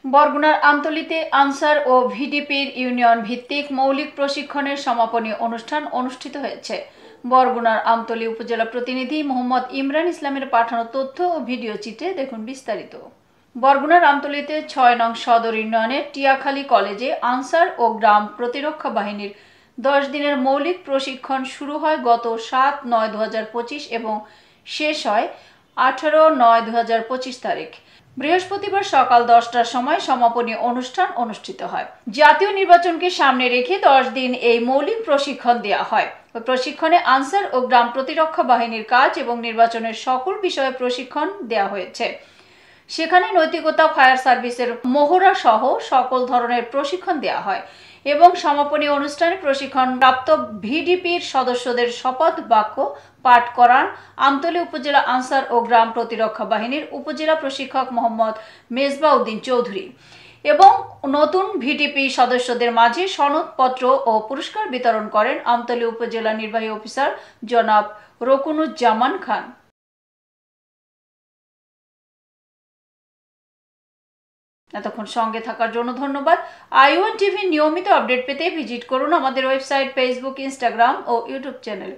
বরগুনার আমতলীতে আনসার ও ভিডিপির ইউনিয়ন ভিত্তিক মৌলিক প্রশিক্ষণের সমাপনী অনুষ্ঠান অনুষ্ঠিত হয়েছে। বরগুনার আমতলী উপজেলা প্রতিনিধি মোহাম্মদ ইমরান ইসলামের পাঠানো তথ্য ও ভিডিও চিত্রে দেখুন বিস্তারিত। বরগুনার আমতলীতে ৬ নং সদর ইউনিয়নের টিয়াখালী কলেজে আনসার ও গ্রাম প্রতিরক্ষা বাহিনীর 10 দিনের মৌলিক প্রশিক্ষণ শুরু হয় গত ৭/৯/২০২৫ এবং শেষ হয় ১৮/৯/২০২৫ তারিখ। বৃহস্পতিবার সকাল 10টার সময় সমাপনী অনুষ্ঠান অনুষ্ঠিত হয়। জাতীয় নির্বাচনকে সামনে রেখে 10 দিন এই মৌলিক প্রশিক্ষণ দেওয়া হয়। ওই প্রশিক্ষণে আনসার ও গ্রাম প্রতিরক্ষা বাহিনীর কাজ এবং নির্বাচনের সকল বিষয়ে প্রশিক্ষণ দেওয়া হয়েছে। সেখানে নৈতিকতা, ফায়ার সার্ভিসের মহড়া সহ সকল ধরনের প্রশিক্ষণ দেওয়া হয় এবং সমাপনী অনুষ্ঠানে প্রশিক্ষণ প্রাপ্ত ভিডিপির সদস্যদের শপথ বাক্য পাঠ করান আমতলী উপজেলা আনসার ও গ্রাম প্রতিরক্ষা বাহিনীর উপজেলা প্রশিক্ষক মোহাম্মদ মেজবাউদ্দিন চৌধুরী এবং নতুন ভিডিপি সদস্যদের মাঝে সনদপত্র ও পুরস্কার বিতরণ করেন আমতলী উপজেলা নির্বাহী অফিসার জনাব রকুনুজ্জামান খান। এতক্ষণ সঙ্গে থাকার জন্য ধন্যবাদ। ION টিভি নিয়মিত আপডেট পেতে ভিজিট করুন আমাদের ওয়েবসাইট, ফেসবুক, ইনস্টাগ্রাম ও ইউটিউব চ্যানেল।